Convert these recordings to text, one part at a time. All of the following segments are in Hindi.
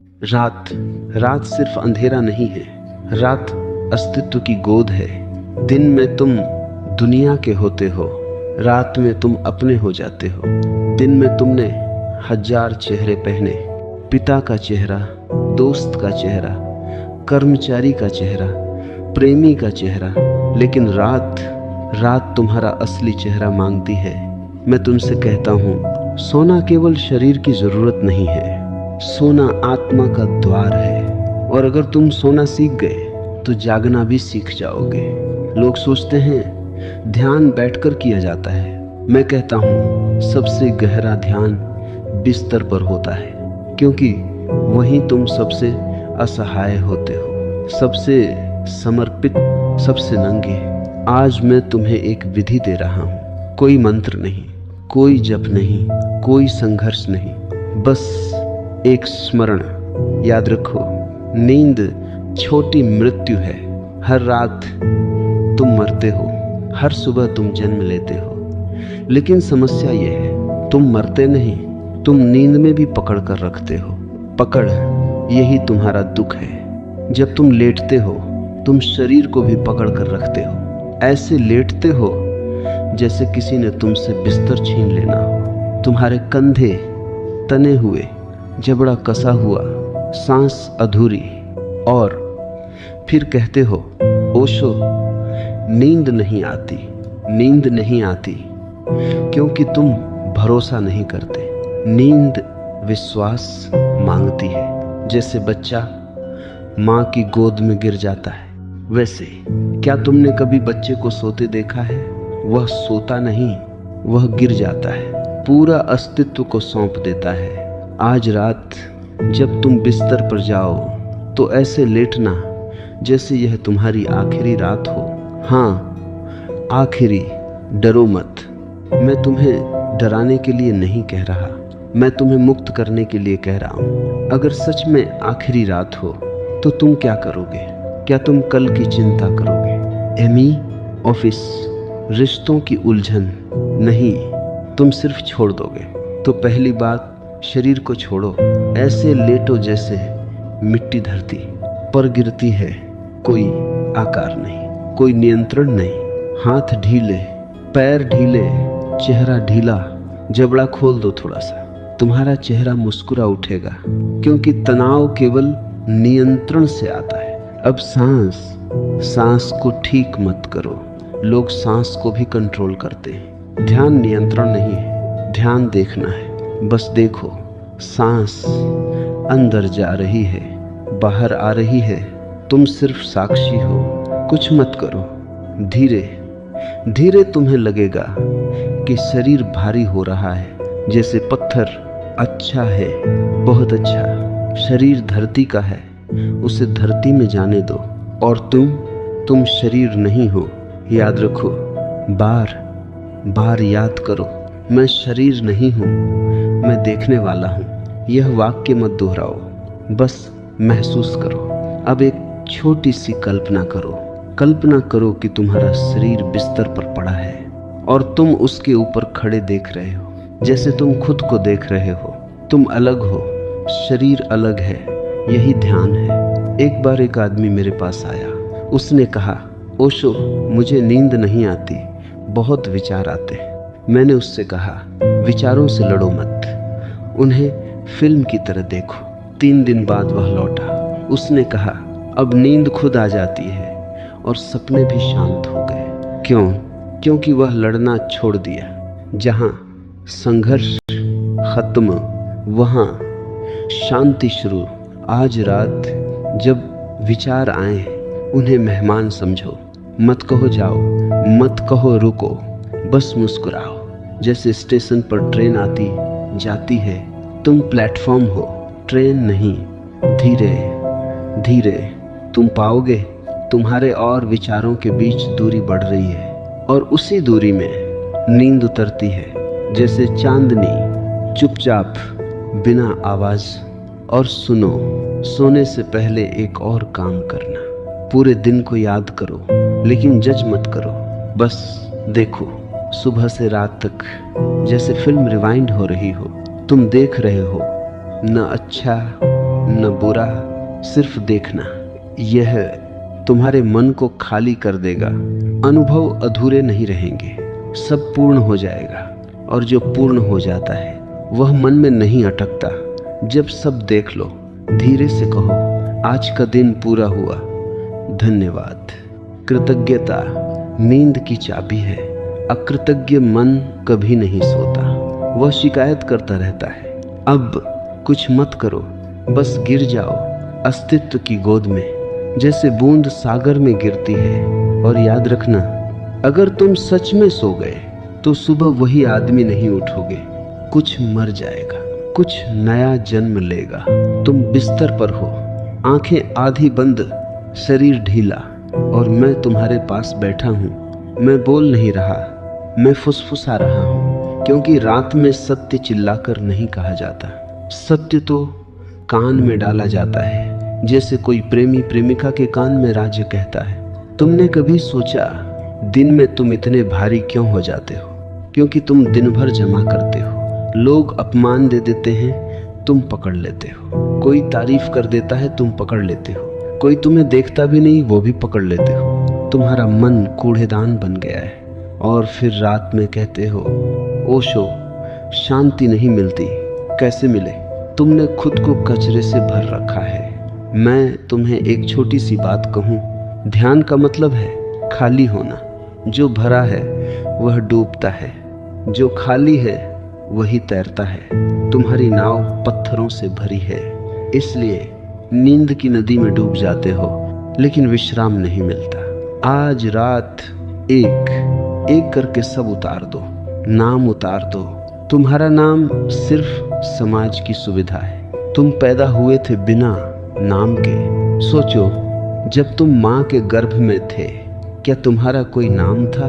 रात रात सिर्फ अंधेरा नहीं है। रात अस्तित्व की गोद है। दिन में तुम दुनिया के होते हो, रात में तुम अपने हो जाते हो। दिन में तुमने हजार चेहरे पहने, पिता का चेहरा, दोस्त का चेहरा, कर्मचारी का चेहरा, प्रेमी का चेहरा, लेकिन रात तुम्हारा असली चेहरा मांगती है। मैं तुमसे कहता हूँ, सोना केवल शरीर की जरूरत नहीं है, सोना आत्मा का द्वार है। और अगर तुम सोना सीख गए तो जागना भी सीख जाओगे। लोग सोचते हैं ध्यान बैठकर किया जाता है। मैं कहता हूँ सबसे गहरा ध्यान बिस्तर पर होता है, क्योंकि वहीं तुम सबसे असहाय होते हो, सबसे समर्पित, सबसे नंगे। आज मैं तुम्हें एक विधि दे रहा हूँ। कोई मंत्र नहीं, कोई जप नहीं, कोई संघर्ष नहीं, बस एक स्मरण। याद रखो, नींद छोटी मृत्यु है। हर रात तुम मरते हो, हर सुबह तुम जन्म लेते हो। लेकिन समस्या यह है, तुम मरते नहीं, तुम नींद में भी पकड़ कर रखते हो। पकड़, यही तुम्हारा दुख है। जब तुम लेटते हो, तुम शरीर को भी पकड़ कर रखते हो। ऐसे लेटते हो जैसे किसी ने तुमसे बिस्तर छीन लेना हो। तुम्हारे कंधे तने हुए, जबड़ा कसा हुआ, सांस अधूरी, और फिर कहते हो, ओशो, नींद नहीं आती, नींद नहीं आती, क्योंकि तुम भरोसा नहीं करते। नींद विश्वास मांगती है। जैसे बच्चा माँ की गोद में गिर जाता है, वैसे क्या तुमने कभी बच्चे को सोते देखा है? वह सोता नहीं, वह गिर जाता है, पूरा अस्तित्व को सौंप देता है। आज रात जब तुम बिस्तर पर जाओ तो ऐसे लेटना जैसे यह तुम्हारी आखिरी रात हो। हाँ, आखिरी। डरो मत। मैं तुम्हें डराने के लिए नहीं कह रहा, मैं तुम्हें मुक्त करने के लिए कह रहा हूँ। अगर सच में आखिरी रात हो तो तुम क्या करोगे? क्या तुम कल की चिंता करोगे? एमी, ऑफिस, रिश्तों की उलझन? नहीं, तुम सिर्फ छोड़ दोगे। तो पहली बात, शरीर को छोड़ो। ऐसे लेटो जैसे मिट्टी धरती पर गिरती है, कोई आकार नहीं, कोई नियंत्रण नहीं। हाथ ढीले, पैर ढीले, चेहरा ढीला। जबड़ा खोल दो थोड़ा सा, तुम्हारा चेहरा मुस्कुरा उठेगा, क्योंकि तनाव केवल नियंत्रण से आता है। अब सांस को ठीक मत करो। लोग सांस को भी कंट्रोल करते हैं। ध्यान नियंत्रण नहीं है, ध्यान देखना है। बस देखो, सांस अंदर जा रही है, बाहर आ रही है, तुम सिर्फ साक्षी हो। कुछ मत करो। धीरे धीरे तुम्हें लगेगा कि शरीर भारी हो रहा है, जैसे पत्थर। अच्छा है, बहुत अच्छा। शरीर धरती का है, उसे धरती में जाने दो। और तुम शरीर नहीं हो। याद रखो, बार बार याद करो, मैं शरीर नहीं हूँ, मैं देखने वाला हूँ। यह वाक्य मत दोहराओ, बस महसूस करो। अब एक छोटी सी कल्पना करो। कल्पना करो कि तुम्हारा शरीर बिस्तर पर पड़ा है और तुम उसके ऊपर खड़े देख रहे हो, जैसे तुम खुद को देख रहे हो। तुम अलग हो, शरीर अलग है। यही ध्यान है। एक बार एक आदमी मेरे पास आया। उसने कहा, ओशो, मुझे नींद नहीं आती, बहुत विचार आते हैं। मैंने उससे कहा, विचारों से लड़ो मत, उन्हें फिल्म की तरह देखो। 3 दिन बाद वह लौटा। उसने कहा, अब नींद खुद आ जाती है और सपने भी शांत हो गए। क्यों? क्योंकि वह लड़ना छोड़ दिया। जहां संघर्ष खत्म, वहां शांति शुरू। आज रात जब विचार आए, उन्हें मेहमान समझो। मत कहो जाओ, मत कहो रुको, बस मुस्कुराओ। जैसे स्टेशन पर ट्रेन आती जाती है, तुम प्लेटफॉर्म हो, ट्रेन नहीं। धीरे धीरे तुम पाओगे तुम्हारे और विचारों के बीच दूरी बढ़ रही है, और उसी दूरी में नींद उतरती है, जैसे चांदनी, चुपचाप, बिना आवाज। और सुनो, सोने से पहले एक और काम करना। पूरे दिन को याद करो, लेकिन जज मत करो। बस देखो, सुबह से रात तक जैसे फिल्म रिवाइंड हो रही हो। तुम देख रहे हो, न अच्छा न बुरा, सिर्फ देखना। यह तुम्हारे मन को खाली कर देगा। अनुभव अधूरे नहीं रहेंगे, सब पूर्ण हो जाएगा। और जो पूर्ण हो जाता है वह मन में नहीं अटकता। जब सब देख लो, धीरे से कहो, आज का दिन पूरा हुआ, धन्यवाद। कृतज्ञता नींद की चाबी है। अकृतज्ञ मन कभी नहीं सोता, वह शिकायत करता रहता है। अब कुछ मत करो, बस गिर जाओ अस्तित्व की गोद में, जैसे बूंद सागर में गिरती है। और याद रखना, अगर तुम सच में सो गए तो सुबह वही आदमी नहीं उठोगे। कुछ मर जाएगा, कुछ नया जन्म लेगा। तुम बिस्तर पर हो, आंखें आधी बंद, शरीर ढीला, और मैं तुम्हारे पास बैठा हूँ। मैं बोल नहीं रहा, मैं फुसफुसा रहा हूँ, क्योंकि रात में सत्य चिल्लाकर नहीं कहा जाता। सत्य तो कान में डाला जाता है, जैसे कोई प्रेमी प्रेमिका के कान में राज कहता है। तुमने कभी सोचा दिन में तुम इतने भारी क्यों हो जाते हो? क्योंकि तुम दिन भर जमा करते हो। लोग अपमान दे देते हैं, तुम पकड़ लेते हो। कोई तारीफ कर देता है, तुम पकड़ लेते हो। कोई तुम्हें देखता भी नहीं, वो भी पकड़ लेते हो। तुम्हारा मन कूड़ेदान बन गया है। और फिर रात में कहते हो, ओशो, शांति नहीं मिलती। कैसे मिले? तुमने खुद को कचरे से भर रखा है। मैं तुम्हें एक छोटी सी बात कहूँ, ध्यान का मतलब है खाली होना। जो भरा है वह डूबता है, जो खाली है वही तैरता है। तुम्हारी नाव पत्थरों से भरी है, इसलिए नींद की नदी में डूब जाते हो, लेकिन विश्राम नहीं मिलता। आज रात एक एक करके सब उतार दो, नाम उतार दो। तुम्हारा नाम सिर्फ समाज की सुविधा है। तुम पैदा हुए थे बिना नाम के। सोचो, जब तुम माँ के गर्भ में थे, क्या तुम्हारा कोई नाम था?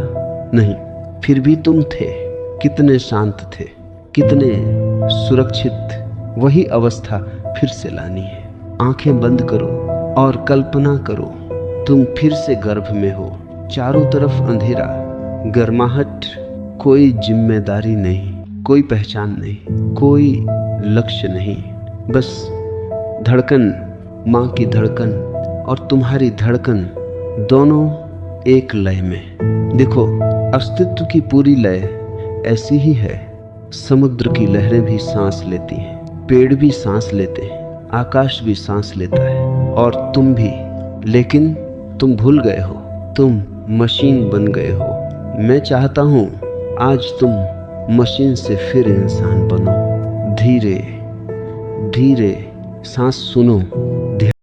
नहीं, फिर भी तुम थे। कितने शांत थे, कितने सुरक्षित। वही अवस्था फिर से लानी है। आंखें बंद करो और कल्पना करो, तुम फिर से गर्भ में हो। चारों तरफ अंधेरा, गर्माहट, कोई जिम्मेदारी नहीं, कोई पहचान नहीं, कोई लक्ष्य नहीं। बस धड़कन, माँ की धड़कन और तुम्हारी धड़कन, दोनों एक लय में। देखो, अस्तित्व की पूरी लय ऐसी ही है। समुद्र की लहरें भी सांस लेती हैं, पेड़ भी सांस लेते हैं, आकाश भी सांस लेता है, और तुम भी। लेकिन तुम भूल गए हो, तुम मशीन बन गए हो। मैं चाहता हूँ आज तुम मशीन से फिर इंसान बनो। धीरे धीरे सांस सुनो,